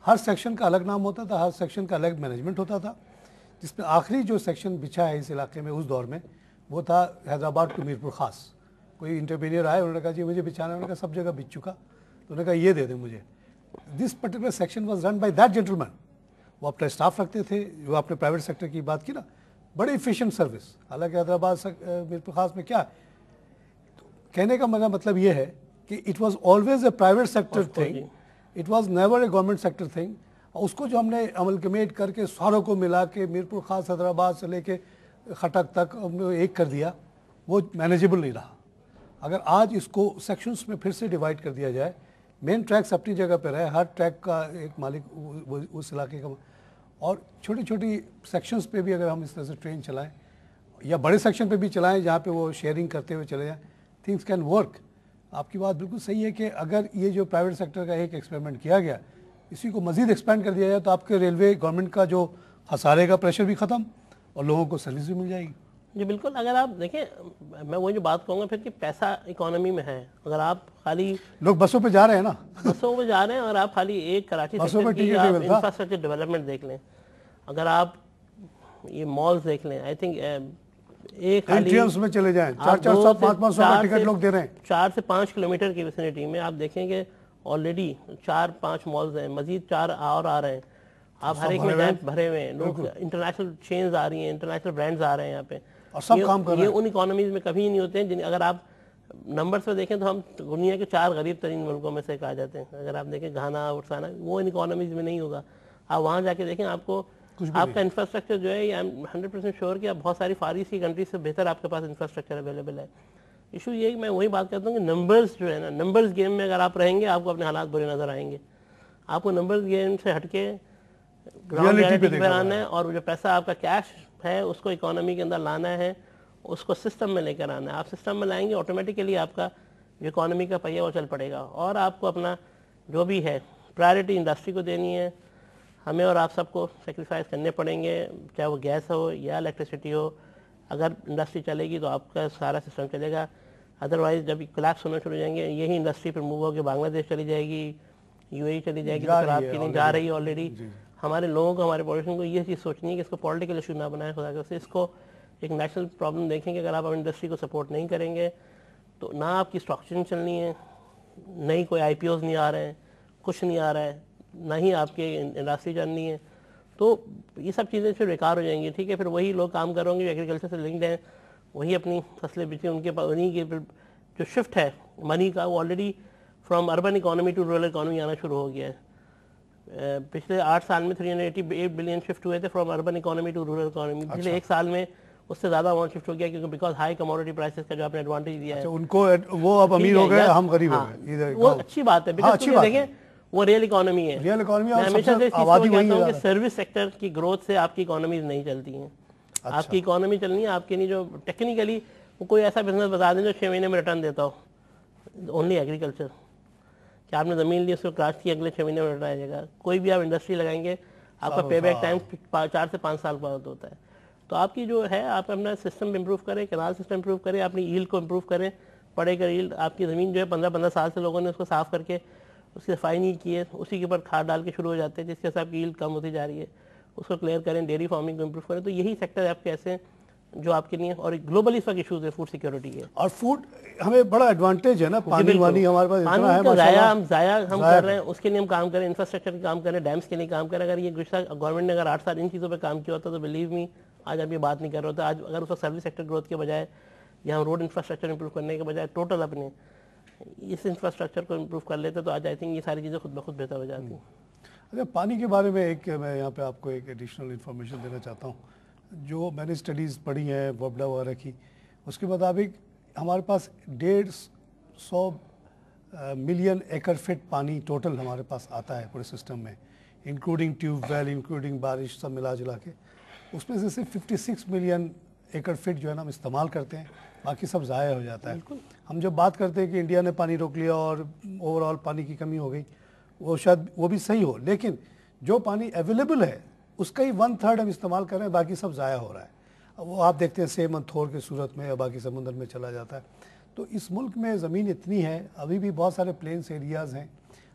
ہر سیکشن کا الگ نام ہوتا تھا، ہر سیکشن کا الگ مینجمنٹ ہوتا تھا، جس میں آخری جو سیکشن بچھا ہے اس علاقے میں اس دور میں وہ تھا حیدرآباد ٹو میرپور خاص۔ کوئی انٹرپرینئر آئے، انہوں نے کہا جی مجھے بچھانا ہے، انہوں نے کہا سب جگہ بچ چکا، تو انہوں نے کہا یہ دے دیں مجھے۔ This particular section was run by that gentleman. وہ اپنا اسٹاف رکھتے تھے، جو آپ نے پرائیویٹ سیکٹر کی بات کی نا، بڑے ایفیشینٹ سروس۔ حالانکہ حیدرآباد میرپور خاص میں کیا کہنے کا مطلب یہ ہے کہ it was always a private sector thing, it was never a government sector thing. اور اس کو جو ہم نے املگمیٹ کر کے ساروں کو ملا کے میرپور خاص حیدرآباد سے لے کے خٹک تک ایک کر دیا، وہ مینیجیبل نہیں رہا۔ اگر آج اس کو سیکشنز میں پھر سے ڈیوائڈ کر دیا جائے، مین ٹریکس اپنی جگہ پہ رہے، ہر ٹریک کا ایک مالک اس علاقے کا، اور چھوٹی چھوٹی سیکشنز پہ بھی اگر ہم اس طرح سے ٹرین چلائیں یا بڑے سیکشن پہ بھی چلائیں جہاں پہ وہ شیئرنگ کرتے ہوئے چلے جائیں، تھنگس کین ورک۔ آپ کی بات بالکل صحیح ہے کہ اگر یہ جو پرائیویٹ سیکٹر کا ایک ایکسپیریمنٹ کیا گیا، اسی کو مزید ایکسپینڈ کر دیا جائے تو آپ کے ریلوے گورنمنٹ کا جو خسارے کا پریشر بھی ختم اور لوگوں کو سروس بھی مل جائے گی۔ جی بالکل، اگر آپ دیکھیں، میں وہی جو بات کہوں گا پھر کہ پیسہ اکانومی میں ہے، اگر آپ خالی لوگ بسوں پہ جا رہے ہیں نا، بسوں پہ جا رہے ہیں اور آپ خالی ایک کراچی سیکٹر کی آپ انفراسٹرکچر ڈیولپمنٹ دیکھ لیں، اگر آپ یہ مالز دیکھ لیں، آئی تھنک ایک خالی میں چلے جائیں 400 500 کا ٹکٹ لوگ دے رہے ہیں، 4 سے 5 کلومیٹر کی ویسینٹی میں آپ دیکھیں کہ آلریڈی 4-5 مالز ہیں، مزید 4 اور آ رہے ہیں، آپ ہر ایک میں بھرے ہوئے ہیں، لوگ انٹرنیشنل چینز آ رہی ہیں، انٹرنیشنل برانڈز آ رہے ہیں یہاں پہ، اور سب کام کر رہے ہیں۔ یہ ان اکانومیز میں کبھی نہیں ہوتے ہیں اگر آپ نمبرز پہ دیکھیں تو ہم دنیا کے 4 غریب ترین ملکوں میں سے کہا جاتے ہیں۔ اگر آپ دیکھیں گھانا اور سانا، وہ ان اکانومیز میں نہیں ہوگا، آپ وہاں جا کے دیکھیں، آپ کو آپ کا انفراسٹرکچر جو ہے، یہ 100% شیور کہ بہت ساری فار ایسٹ کی کنٹریز سے بہتر آپ کے پاس انفراسٹرکچر اویلیبل ہے۔ ایشو یہ ہے کہ میں وہی بات کرتا ہوں کہ نمبرز جو ہے نا، نمبرز گیم میں اگر آپ رہیں گے آپ کو اپنے حالات برے نظر آئیں گے۔ آپ کو نمبرز گیم سے ہٹ کے گراؤنڈ ریالٹی پہ آنا ہے، اور جو پیسہ آپ کا کیش ہے اس کو اکانومی کے اندر لانا ہے، اس کو سسٹم میں لے کر آنا ہے۔ آپ سسٹم میں لائیں گے، آٹومیٹیکلی آپ کا جو اکانومی کا پہیہ وہ چل پڑے گا، اور آپ کو اپنا جو بھی ہے پرائرٹی انڈسٹری کو دینی ہے۔ ہمیں اور آپ سب کو سیکریفائز کرنے پڑیں گے، چاہے وہ گیس ہو یا الیکٹریسٹی ہو۔ اگر انڈسٹری چلے گی تو آپ کا سارا سسٹم چلے گا، ادروائز جب کلیپس ہونا شروع ہو جائیں گے، یہی انڈسٹری پھر موو ہو کے بنگلہ دیش چلی جائے گی، یو اے ای چلی جائے گی، تو پھر آپ کی نہیں جا رہی ہے آلریڈی۔ ہمارے لوگوں کو، ہمارے پالیٹیشن کو یہ چیز سوچنی ہے کہ اس کو پولیٹیکل ایشو نہ بنائیں، خدا کے اس کو ایک نیشنل پرابلم دیکھیں کہ اگر آپ انڈسٹری کو سپورٹ نہیں کریں گے تو نہ آپ کی اسٹرکچرنگ چلنی ہے، نئی کوئی آئی پی اوز نہیں آ رہے ہیں, کچھ نہیں آ رہا ہے, نہ ہی آپ کے انڈسٹری چلنی ہے, تو یہ سب چیزیں پھر بیکار ہو جائیں گی. ٹھیک ہے, پھر وہی لوگ کام کر رہے ہوں گے جو ایگریکلچر سے لنکڈ ہیں, وہی اپنی فصلیں بیچیں, ان کے پاس انہیں کی جو شفٹ ہے منی کا, وہ already from urban economy to rural economy آنا شروع ہو گیا ہے. پچھلے 8 سال میں 388 بلین شفٹ ہوئے تھے from urban economy to rural economy. پچھلے 1 سال میں اس سے زیادہ اماؤنٹ شفٹ ہو گیا, کیونکہ بیکاز ہائی کموڈٹی پرائسز کا جو آپ نے ایڈوانٹیج دیا ہے, ان کو وہ اب امیر ہو گئے, ہم غریب ہو گئے. وہ اچھی بات ہے, بیکاز دیکھیں وہ ریئل اکانومی ہے. ریئل اکانومی میں ہمیشہ سے اس چیز کو کہتا ہوں کہ سروس سیکٹر کی گروتھ سے آپ کی اکانومیز نہیں چلتی ہیں. آپ کی اکانومی چلنی ہے آپ کے لیے جو ٹیکنیکلی کوئی ایسا بزنس بتا دیں جو 6 مہینے میں ریٹرن دیتا ہو, اونلی ایگریکلچر, کہ آپ نے زمین لی, اس کو کاشت کی, اگلے 6 مہینے میں ریٹرن آ جائے گا. کوئی بھی آپ انڈسٹری لگائیں گے آپ کا پے بیک ٹائم 4 سے 5 سال بعد ہوتا ہے. تو آپ کی جو ہے آپ اپنا سسٹم امپروو کریں, کینال سسٹم امپروو کریں, اپنی ایلڈ کو امپروو کریں. پڑے کر ایلڈ, آپ کی زمین جو ہے 15 سال سے لوگوں نے اس کو صاف کر کے اس کی صفائی نہیں کی ہے, اسی کے اوپر کھاد ڈال کے شروع ہو جاتے ہیں, جس کے حساب کی ایلڈ کم ہوتی جا رہی ہے, اس کو کلیئر کریں. ڈیری فارمنگ کو امپروو کریں. تو یہی سیکٹر آپ کے ایسے جو آپ کے لیے, اور گلوبلی اس وقت ایشوز ہے, فوڈ سیکورٹی ہے. اور فوڈ ہمیں بڑا ایڈوانٹیج ہے نا, پانی وانی ہمارے پاس اتنا ہے, ضائع ہم کر رہے ہیں, اس کے لیے ہم کام کریں, انفراسٹرکچر کے کام کریں, ڈیمس کے لیے کام کریں. اگر یہ گزشتہ گورنمنٹ نے اگر 8 سال ان چیزوں پہ کام کیا ہوتا تو بلیو می آج اب یہ بات نہیں کر رہا ہوتا. آج اگر اس وقت سروس سیکٹر گروتھ کے بجائے یا ہم روڈ انفراسٹرکچر امپروو کرنے کے بجائے ٹوٹل اپنے اس انفراسٹرکچر کو امپروو کر لیتے تو آج آئی تھنک یہ ساری چیزیں خود بخود بہتر ہو جاتی ہیں. اچھا, پانی کے بارے میں میں یہاں پہ آپ کو ایک ایڈیشنل انفارمیشن دینا چاہتا ہوں. جو میں نے اسٹڈیز پڑھی ہیں وبڈا وغیرہ کی, اس کے مطابق ہمارے پاس 150 ملین ایکڑ فٹ پانی ٹوٹل ہمارے پاس آتا ہے پورے سسٹم میں, انکلوڈنگ ٹیوب ویل, انکلوڈنگ بارش, سب ملا جلا کے. اس میں سے صرف 56 ملین ایکڑ فٹ جو ہے نا ہم استعمال کرتے ہیں, باقی سب ضائع ہو جاتا ہے. ہم جب بات کرتے ہیں کہ انڈیا نے پانی روک لیا اور اوور آل پانی کی کمی ہو گئی, وہ شاید وہ بھی صحیح ہو, لیکن جو پانی اویلیبل ہے اس کا ہی 1/3 ہم استعمال کر رہے ہیں, باقی سب ضائع ہو رہا ہے. وہ آپ دیکھتے ہیں سیمن تھور کے صورت میں یا باقی سمندر میں چلا جاتا ہے. تو اس ملک میں زمین اتنی ہے, ابھی بھی بہت سارے پلینس ایریاز ہیں,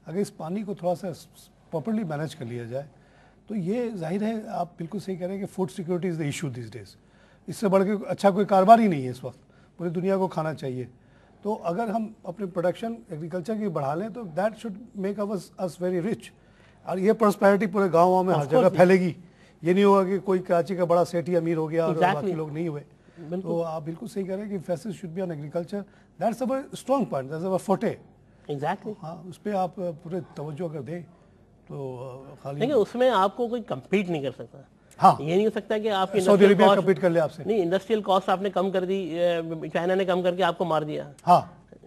اگر اس پانی کو تھوڑا سا پراپرلی مینیج کر لیا جائے تو یہ ظاہر ہے, آپ بالکل صحیح کہہ رہے ہیں کہ food security is the issue these days. اس سے بڑھ کے اچھا کوئی کاروبار ہی نہیں ہے اس وقت, پوری دنیا کو کھانا چاہیے. تو اگر ہم اپنے پروڈکشن ایگریکلچر کی بڑھا لیں تو that should make us very rich, اور یہ پراسپیرٹی پورے گاؤں میں ہر جگہ پھیلے گی. یہ نہیں ہوگا کہ کوئی کراچی کا بڑا سیٹھی امیر ہو گیا اور باقی لوگ نہیں ہوئے. تو آپ بالکل صحیح کہہ رہے ہیں کہ focus should be on agriculture, that's our strong point, that's our forte. ہاں, اس پہ آپ پورے توجہ اگر دیں تو خالی دیکھیں اس میں آپ کو کوئی کمپیٹ نہیں کر سکتا. ہاں, یہ نہیں ہو سکتا کہ آپ کی سعودی عربیہ کمپیٹ کر لے آپ سے. نہیں, انڈسٹریل کاسٹ آپ نے کم کر دی, چائنا نے کم کر کے آپ کو مار دیا. ہاں,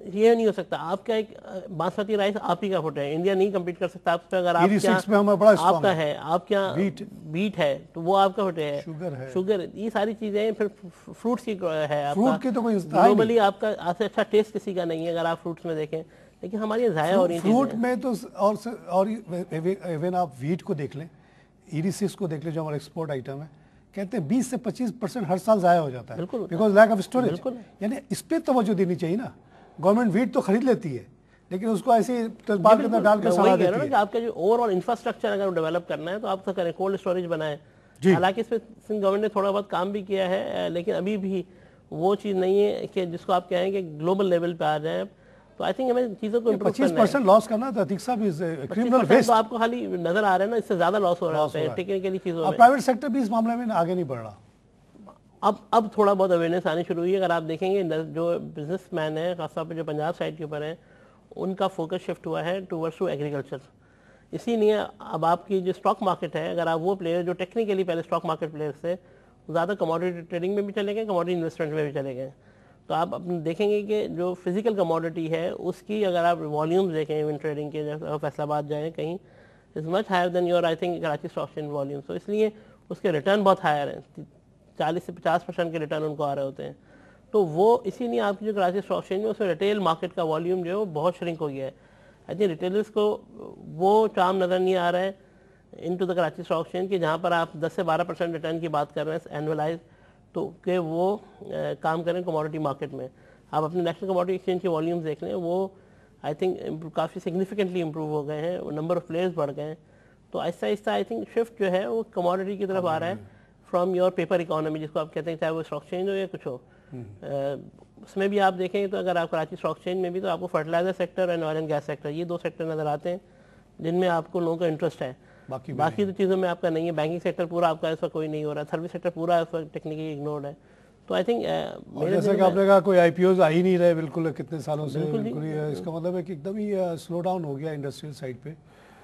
یہ نہیں ہو سکتا. آپ کا ایک باسمتی رائس آپ ہی کا فٹ ہے, انڈیا نہیں کمپیٹ کر سکتا آپ پہ. اگر آپ کا ہے, آپ کیا بیٹ ہے تو وہ آپ کا فٹ ہے, شوگر, یہ ساری چیزیں. پھر فروٹس کی ہے آپ کا, گلوبلی آپ کا آپ سے اچھا ٹیسٹ کسی کا نہیں ہے اگر آپ فروٹس میں دیکھیں, لیکن ہماری ضائع ہو رہی ہیں فروٹ میں تو. اور ایون آپ ویٹ کو دیکھ لیں, ED6 کو دیکھ لیں جو ہمارا ایکسپورٹ آئٹم ہے, کہتے ہیں 20 سے 25% ہر سال ضائع ہو جاتا ہے, بیکاز لیک آف اسٹوریج. یعنی اس پہ توجہ دینی چاہیے نا. گورنمنٹ ویٹ تو خرید لیتی ہے لیکن اس کو ایسے تجبات کے اندر ڈال کے سڑا دیتی ہے. آپ کا جو اوور آل انفراسٹرکچر اگر ڈیولپ کرنا ہے تو آپ کریں, کولڈ اسٹوریج بنائیں. حالانکہ اس پہ گورنمنٹ نے تھوڑا بہت کام بھی کیا ہے, لیکن ابھی بھی وہ چیز نہیں ہے کہ جس کو آپ کہیں کہ گلوبل لیول پہ آ جائیں. تو آئی تھنک ہمیں چیزوں کو امپروو کرنا ہے. 25% لاس کرنا تو عتیق صاحب از کرمنل ویسٹ. تو آپ کو خالی نظر آ رہا ہے نا, اس سے زیادہ لاس ہو رہا ہے ٹیکنیکلی چیزوں میں. پرائیویٹ سیکٹر بھی اس معاملے میں آگے نہیں بڑھ رہا. اب تھوڑا بہت اویئرنیس آنی شروع ہوئی ہے. اگر آپ دیکھیں گے جو بزنس مین ہیں خاص طور پہ جو پنجاب سائڈ کے اوپر ہیں, ان کا فوکس شفٹ ہوا ہے ٹورڈز ٹو ایگریکلچر. اسی لیے اب آپ کی جو اسٹاک مارکیٹ ہے, اگر آپ وہ پلیئر جو ٹیکنیکلی پہلے اسٹاک مارکیٹ پلیئرس تھے, زیادہ کموڈیٹی ٹریڈنگ میں بھی چلے گئے, کموڈیٹی انویسٹمنٹ میں بھی چلے گئے. تو آپ دیکھیں گے کہ جو فزیکل کموڈیٹی ہے اس کی اگر آپ والیومز دیکھیں ایون ٹریڈنگ کے, فیصل آباد جائیں کہیں, is much higher than your I think Karachi stock exchange volume. تو اس لیے اس کے ریٹرن بہت ہائر ہیں, 40 سے 50% کے ریٹرن ان کو آ رہے ہوتے ہیں. تو وہ اسی لیے آپ کی جو کراچی اسٹاک ایکسچینج میں اس میں ریٹیل مارکیٹ کا والیوم جو ہے وہ بہت شرنک ہو گیا ہے. آئی تھنک ریٹیلرس کو وہ چام نظر نہیں آ رہا ہے into the Karachi stock exchange کہ جہاں پر آپ 10 سے 12% ریٹرن کی بات کر رہے ہیں اینولائز, تو کہ وہ کام کریں کموڈیٹی مارکیٹ میں. آپ اپنے نیشنل کموڈیٹی ایکسچینج کے والیومز دیکھ لیں, وہ آئی تھنک کافی سگنیفیکنٹلی امپروو ہو گئے ہیں, نمبر آف پلیئرز بڑھ گئے ہیں. تو آہستہ آہستہ آئی تھنک شفٹ جو ہے وہ کموڈیٹی کی طرف آ رہا ہے فرام یور پیپر اکانومی, جس کو آپ کہتے ہیں چاہے وہ اسٹاک ایکسچینج ہو یا کچھ ہو. اس میں بھی آپ دیکھیں تو اگر آپ کراچی اسٹاک ایکسچینج میں بھی تو آپ کو fertiliser sector and oil and gas sector یہ 2 سیکٹر نظر آتے ہیں جن میں آپ کو لوگوں کا انٹرسٹ ہے. باقی تو چیزوں میں آپ کا نہیں ہے. بینکنگ سیکٹر پورا آپ کا اس وقت کوئی نہیں ہو رہا, سروس سیکٹر پورا اس وقت ٹیکنیکلی اگنورڈ ہے. تو آئی تھنک جیسا کہ آپ نے کہا کوئی آئی پی اوز آ ہی نہیں رہے بالکل کتنے سالوں سے, بالکل اس کا مطلب ہے کہ ایک دم ہی سلو ڈاؤن ہو گیا انڈسٹریل سائڈ پہ,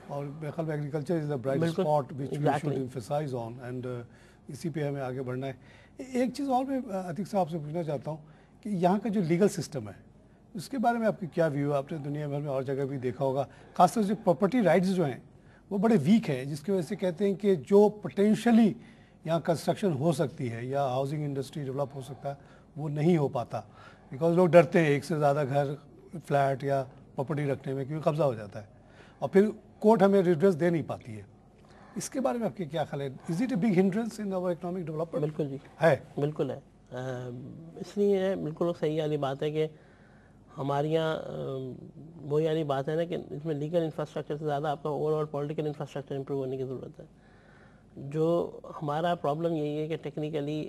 اور میرے خیال میں agriculture is the bright spot which we should emphasise on, and اسی پہ ہمیں آگے بڑھنا ہے. ایک چیز اور میں عتیق صاحب سے پوچھنا چاہتا ہوں کہ یہاں کا جو لیگل سسٹم ہے اس کے بارے میں آپ کی کیا ویو ہے؟ آپ نے دنیا بھر میں اور جگہ بھی دیکھا ہوگا, خاص طور سے پراپرٹی رائٹس جو ہیں وہ بڑے ویک ہیں, جس کی وجہ سے کہتے ہیں کہ جو پوٹینشلی یہاں کنسٹرکشن ہو سکتی ہے یا ہاؤسنگ انڈسٹری ڈیولپ ہو سکتا ہے وہ نہیں ہو پاتا, بیکاز لوگ ڈرتے ہیں ایک سے زیادہ گھر فلیٹ یا پراپرٹی رکھنے میں, کیونکہ قبضہ ہو جاتا ہے اور پھر کورٹ ہمیں ریڈریس دے نہیں پاتی ہے. اس کے بارے میں آپ کے کیا خیال ہے؟ Is it a big hindrance in our economic development? بالکل جی ہے, بالکل ہے. اس لیے بالکل صحیح والی بات ہے کہ ہمارے یہاں وہی والی بات ہے نا کہ اس میں لیگل انفراسٹرکچر سے زیادہ آپ کا over all political infrastructure improve ہونے کی ضرورت ہے. جو ہمارا پرابلم یہی ہے کہ ٹیکنیکلی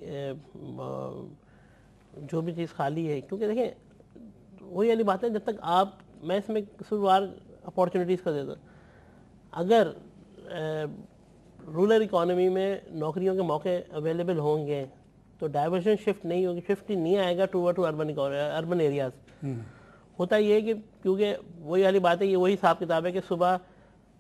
جو بھی چیز خالی ہے, کیونکہ دیکھیں وہی والی بات ہے جب تک آپ, میں اس میں قصوروار اپارچونیٹیز کا دیتا ہوں. اگر رورل اکانومی میں نوکریوں کے موقع اویلیبل ہوں گے تو ڈائیورژن شفٹ نہیں ہوگی, شفٹ نہیں آئے گا ٹو اربن ایریاز. ہوتا یہ ہے کہ کیونکہ وہی والی بات ہے, یہ وہی حساب کتاب ہے کہ صبح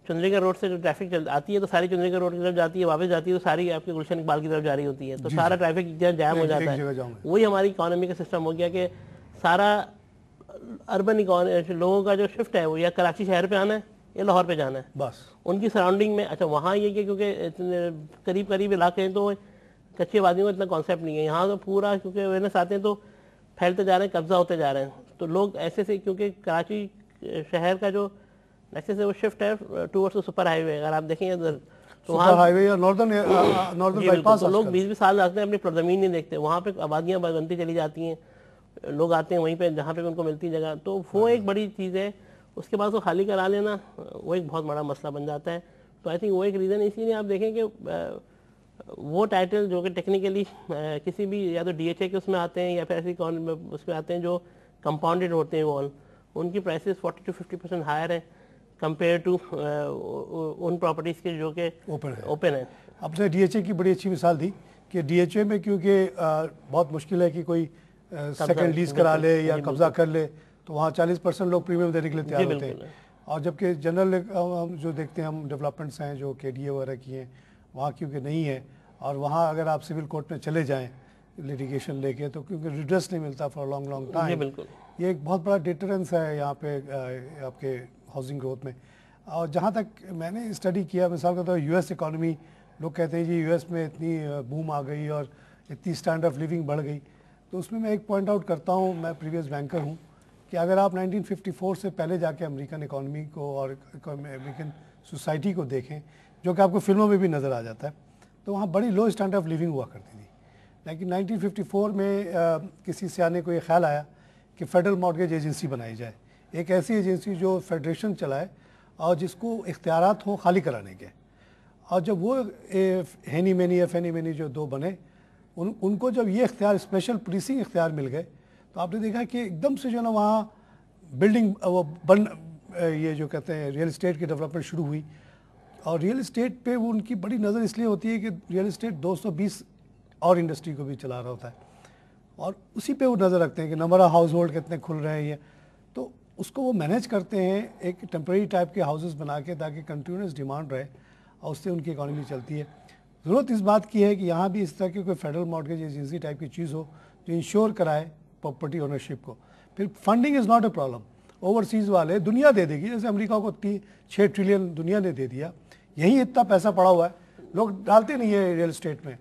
چندری گڑھ روڈ سے جو ٹریفک آتی ہے تو ساری چندری گڑھ روڈ کی طرف جاتی ہے, واپس جاتی ہے تو ساری آپ کے گلشن اقبال کی طرف جاری ہوتی ہے, تو سارا ٹریفک جام ہو جاتا ہے. وہی ہماری اکانومی کا سسٹم ہو گیا کہ سارا اربن لوگوں کا جو شفٹ ہے وہ یا کراچی شہر پہ آنا ہے یا لاہور پہ جانا ہے بس ان کی سراؤنڈنگ میں. اچھا وہاں یہ کہ کیونکہ قریب قریب علاقے ہیں تو کچی آبادیوں کا اتنا کانسیپٹ نہیں ہے. یہاں تو پورا کیونکہ اویئرنیس آتے ہیں تو پھیلتے جا رہے ہیں, قبضہ ہوتے جا رہے ہیں, تو لوگ ایسے سے, کیونکہ کراچی شہر کا جو نیکسس ہے وہ شفٹ ہے ٹورڈز سپر ہائی وے. اگر آپ دیکھیں ادھر تو وہاں ہائی وے یا ناردرن بائی پاس, لوگ 20-20 سال لگتے ہیں اپنی زمین نہیں دیکھتے, وہاں پہ آبادیاں بنتی چلی جاتی ہیں, لوگ آتے ہیں وہیں پہ جہاں پہ ان کو ملتی جگہ, تو وہ ایک بڑی چیز ہے. اس کے بعد وہ خالی کرا لینا وہ ایک بہت بڑا مسئلہ بن جاتا ہے. تو آئی تھنک وہ ایک ریزن. اسی لیے آپ دیکھیں کہ وہ ٹائٹل جو کہ ٹیکنیکلی کسی بھی یا تو ڈی ایچ اے کے اس میں آتے ہیں یا پھر ایسی اس میں آتے ہیں جو کمپاؤنڈڈ ہوتے ہیں وال, ان کی پرائسز 40-50% ہائر ہیں کمپیئر ٹو ان پراپرٹیز کے جو کہ اوپن ہیں. آپ نے ڈی ایچ اے کی بڑی اچھی مثال دی کہ ڈی ایچ اے میں کیونکہ بہت مشکل ہے کہ کوئی سیکنڈ لیز کرا لے یا قبضہ کر لے, تو وہاں 40% لوگ پریمیم دینے کے لیے تیار ہوتے ہیں. اور جبکہ جنرل جو دیکھتے ہیں ہم ڈیولپمنٹس ہیں جو کے ڈی اے وغیرہ کی ہیں, وہاں کیونکہ نہیں ہے, اور وہاں اگر آپ سول کورٹ میں چلے جائیں لیٹیگیشن لے کے تو کیونکہ ریڈریس نہیں ملتا فار لانگ ٹائم. یہ ایک بہت بڑا ڈیٹرنس ہے یہاں پہ آپ کے ہاؤسنگ گروتھ میں. اور جہاں تک میں نے اسٹڈی کیا, مثال کے طور پر یو ایس اکانومی, لوگ کہتے ہیں جی یو ایس میں اتنی بوم آ گئی اور اتنی اسٹینڈرڈ آف لیونگ بڑھ گئی, تو اس میں ایک پوائنٹ آؤٹ کرتا ہوں, میں پریویس بینکر ہوں, کہ اگر آپ 1954 سے پہلے جا کے امریکن اکانومی کو اور امریکن سوسائٹی کو دیکھیں, جو کہ آپ کو فلموں میں بھی نظر آ جاتا ہے, تو وہاں بڑی لو اسٹینڈرڈ آف لیونگ ہوا کرتی تھی. لیکن 1954 میں کسی سیانے کو یہ خیال آیا کہ فیڈرل مارگیج ایجنسی بنائی جائے, ایک ایسی ایجنسی جو فیڈریشن چلائے اور جس کو اختیارات ہوں خالی کرانے کے. اور جب وہ ہینی مینی یا فینی مینی جو دو بنے, ان کو جب یہ اختیار اسپیشل پولیسنگ اختیار مل گئے, تو آپ نے دیکھا کہ ایک دم سے جو ہے نا وہاں بلڈنگ وہ یہ جو کہتے ہیں ریئل اسٹیٹ کی ڈیولپمنٹ شروع ہوئی. اور ریئل اسٹیٹ پہ وہ ان کی بڑی نظر اس لیے ہوتی ہے کہ ریئل اسٹیٹ 220 اور انڈسٹری کو بھی چلا رہا ہوتا ہے, اور اسی پہ وہ نظر رکھتے ہیں کہ نمبر آف ہاؤس ہولڈ کتنے کھل رہے ہیں, یہ تو اس کو وہ مینیج کرتے ہیں ایک ٹیمپریری ٹائپ کے ہاؤسز بنا کے, تاکہ کنٹینیوس ڈیمانڈ رہے اور اس سے ان کی اکانومی چلتی ہے. ضرورت اس بات کی ہے کہ یہاں بھی اس طرح کی کوئی فیڈرل مارگیج ایجنسی ٹائپ کی چیز ہو جو انشور کرائے پراپرٹی اونرشپ کو. پھر funding is not a problem, overseas والے دنیا دے دے گی, جیسے امریکہ کو 6 ٹریلین دنیا نے دے دیا, یہیں اتنا پیسہ پڑا ہوا ہے, لوگ ڈالتے نہیں ہے ریئل اسٹیٹ میں.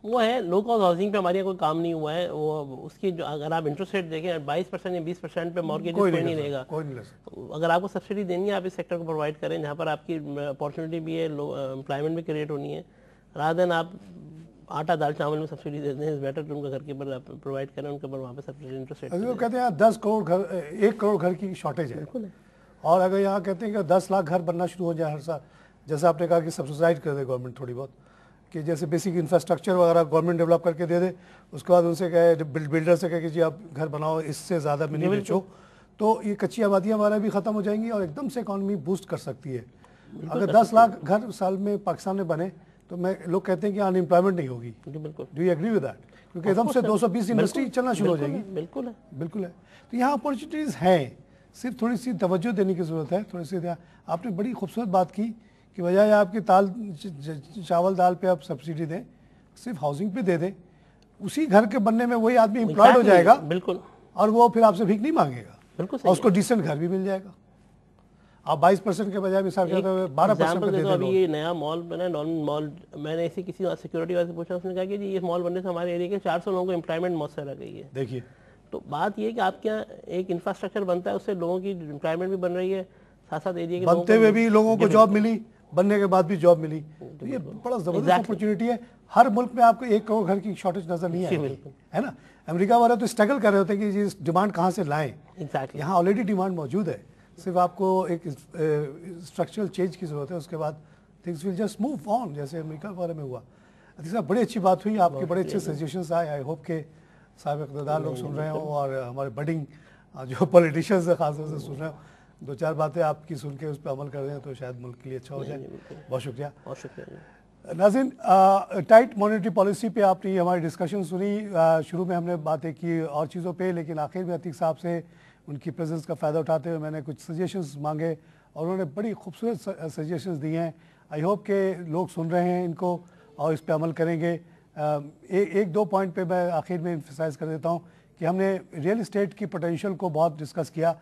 وہ ہے لو کاسٹ ہاؤسنگ پہ ہمارے یہاں کوئی کام نہیں ہوا ہے. وہ اس کی جو اگر آپ انٹرسٹ ریٹ دیکھیں 22% یا 20% پہ مارگیج کوئی نہیں لے گا. اگر آپ کو سبسڈی دینی ہے آپ اس سیکٹر کو پرووائڈ کریں جہاں پر آپ کی اپارچونیٹی بھی ہے, امپلائمنٹ بھی کریٹ ہونی ہے, رادر دین آپ آٹا دال چاول میں سبسڈی دے دیں, بیٹر ان کا گھر کے اوپر پرووائڈ کریں, ان کے اوپر وہاں پہ سبسڈی انٹرسٹ ریٹ. وہ کہتے ہیں 10 کروڑ گھر, 1 کروڑ گھر کی شارٹیج ہے, اور اگر یہاں کہتے ہیں کہ 10 لاکھ گھر بننا شروع ہو جائے ہر سال, جیسا آپ نے کہا کہ سبسڈائز کر دے گورنمنٹ تھوڑی بہت, کہ جیسے بیسک انفراسٹرکچر وغیرہ گورنمنٹ ڈیولپ کر کے دے دے, اس کے بعد ان سے کہے بلڈر سے کہے کہ جی آپ گھر بناؤ, اس سے زیادہ میں نہیں بیچو, تو یہ کچی آبادیاں ہمارا بھی ختم ہو جائیں گی اور ایک دم سے اکانومی بوسٹ کر سکتی ہے. اگر 10 لاکھ گھر سال میں پاکستان میں بنے تو لوگ کہتے ہیں کہ ان امپلائمنٹ نہیں ہوگی. Do you agree with that? کیونکہ ایک دم سے 220 انڈسٹری چلنا شروع ہو جائے گی. بالکل ہے. تو یہاں اپارچونیٹیز ہیں, صرف تھوڑی سی توجہ دینے کی ضرورت ہے. تھوڑی سی آپ نے بڑی خوبصورت بات کی کہ بجائے آپ کی چاول دال پہ آپ سبسڈی دیں, صرف ہاؤسنگ پہ دے دیں, اسی گھر کے بننے میں وہی آدمی امپلائڈ ہو جائے گا. بالکل. اور وہ پھر آپ سے بھیک نہیں مانگے گا, اور اس کو ڈیسنٹ گھر بھی مل جائے گا. آپ 20% کے بجائے مثال کے طور پہ 12% پہ دے دیں. ابھی یہ نیا مال بنا نارمل مال, میں نے ایسی کسی سیکورٹی والے سے پوچھا, اس نے کہا کہ جی یہ مال بننے سے ہمارے ایریا کے 400 لوگوں کو امپلائمنٹ میسر آ گئی ہے. دیکھیے, تو بات یہ ہے کہ آپ کے یہاں ایک انفراسٹرکچر بنتا ہے, اس سے لوگوں کی امپلائمنٹ بھی بن رہی ہے, ساتھ ساتھ ایریا کے بنتے ہوئے بھی لوگوں کو جاب ملی, بننے کے بعد بھی جاب ملی. تو یہ بڑا زبردست اپرچونٹی ہے. ہر ملک میں آپ کو 1 کروڑ گھر کی شارٹیج نظر نہیں آئے گی, ہے نا. امریکہ والے تو اسٹرگل کر رہے ہوتے ہیں کہ یہ ڈیمانڈ کہاں سے لائیں. یہاں آلریڈی ڈیمانڈ موجود ہے, صرف آپ کو ایک اسٹرکچرل چینج کی ضرورت ہے. اس کے بعد things will just move on, جیسے امریکہ والے میں ہوا. صاحب بڑی اچھی بات ہوئی, آپ کے بڑے اچھے سجیشنز آئے. آئی ہوپ کہ صاحب اقتدار لوگ سن رہے ہوں اور ہمارے بڈنگ جو پولیٹیشینز ہیں خاص طور سے سن رہے ہوں. 2-4 باتیں آپ کی سن کے اس پہ عمل کر رہے ہیں تو شاید ملک کے لیے اچھا ہو جائے. بہت شکریہ. ناظرین, ٹائٹ مانیٹری پالیسی پہ آپ نے ہماری ڈسکشن سنی. شروع میں ہم نے باتیں کی اور چیزوں پہ, لیکن آخر میں عتیق صاحب سے ان کی پریزنس کا فائدہ اٹھاتے ہوئے میں نے کچھ سجیشنز مانگے اور انہوں نے بڑی خوبصورت سجیشنز دی ہیں. آئی ہوپ کہ لوگ سن رہے ہیں ان کو اور اس پہ عمل کریں گے. 1-2 پوائنٹ پہ میں آخر میں ایمفسائز کر دیتا ہوں کہ ہم نے ریئل اسٹیٹ کی پوٹینشیل کو بہت ڈسکس کیا.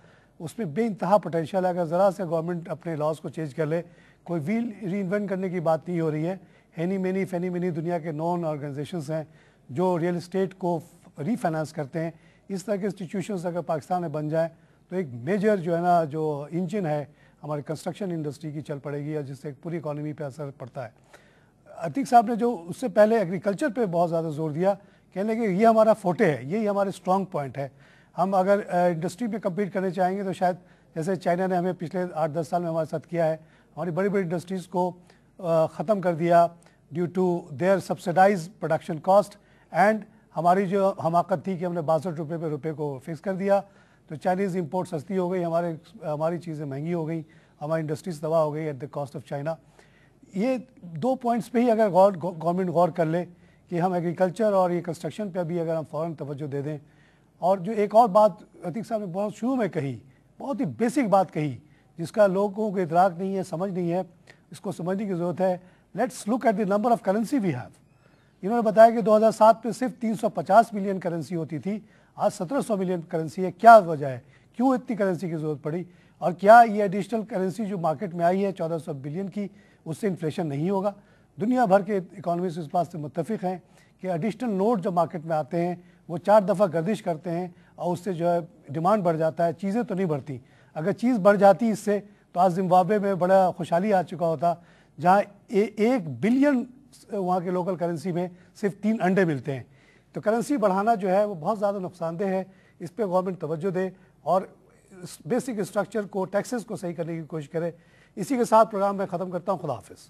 اس میں بے انتہا پوٹینشیل ہے. اگر ذرا سے گورنمنٹ اپنے لاز کو چینج کر لے, کوئی ویل ری انوینٹ کرنے کی بات نہیں ہو رہی ہے. ہینی مینی فینی مینی دنیا کے نون آرگنائزیشنز ہیں جو ریئل اسٹیٹ کو ری فائنانس کرتے ہیں. اس طرح کے انسٹیٹیوشنز اگر پاکستان میں بن جائیں تو ایک میجر جو ہے نا جو انجن ہے ہماری کنسٹرکشن انڈسٹری کی چل پڑے گی, اور جس سے پوری اکانومی پہ اثر پڑتا ہے. عتیق صاحب نے جو اس سے پہلے ایگریکلچر پہ بہت زیادہ زور دیا, کہنے کہ یہ ہمارا فوٹے ہے, یہی ہمارے اسٹرانگ پوائنٹ ہے. ہم اگر انڈسٹری میں کمپیٹ کرنے چاہیں گے تو شاید جیسے چائنا نے ہمیں پچھلے 8-10 سال میں ہمارے ساتھ کیا ہے, ہماری بڑی بڑی انڈسٹریز کو ختم کر دیا due to their subsidised production cost, and ہماری جو حماقت تھی کہ ہم نے 62 روپے پہ روپے کو فکس کر دیا تو چائنیز امپورٹ سستی ہو گئی, ہماری چیزیں مہنگی ہو گئیں, ہماری انڈسٹریز تباہ ہو گئی at the cost of China. یہ 2 پوائنٹس پہ ہی اگر گورنمنٹ غور کر لے کہ ہم ایگریکلچر اور یہ کنسٹرکشن پہ بھی اگر ہم فوراً توجہ دے دیں. اور جو ایک اور بات عتیق صاحب نے بہت شروع میں کہی, بہت ہی بیسک بات کہی جس کا لوگوں کو ادراک نہیں ہے, سمجھ نہیں ہے, اس کو سمجھنے کی ضرورت ہے. Let's look at the number of currency we have. انہوں نے بتایا کہ 2007 میں صرف 350 ملین کرنسی ہوتی تھی, آج 1700 ملین کرنسی ہے. کیا وجہ ہے, کیوں اتنی کرنسی کی ضرورت پڑی, اور کیا یہ ایڈیشنل کرنسی جو مارکیٹ میں آئی ہے 1400 بلین کی, اس سے انفلیشن نہیں ہوگا؟ دنیا بھر کے اکانومسٹ اس بات سے متفق ہیں کہ ایڈیشنل نوٹ جو مارکیٹ میں آتے ہیں وہ 4 دفعہ گردش کرتے ہیں اور اس سے جو ہے ڈیمانڈ بڑھ جاتا ہے, چیزیں تو نہیں بڑھتی. اگر چیز بڑھ جاتی اس سے تو آج زمبابوے میں بڑا خوشحالی آ چکا ہوتا, جہاں 1 بلین وہاں کے لوکل کرنسی میں صرف 3 انڈے ملتے ہیں. تو کرنسی بڑھانا جو ہے وہ بہت زیادہ نقصان دہ ہے. اس پہ گورنمنٹ توجہ دے اور بیسک اسٹرکچر کو, ٹیکسز کو صحیح کرنے کی کوشش کرے. اسی کے ساتھ پروگرام میں ختم کرتا ہوں. خدا حافظ.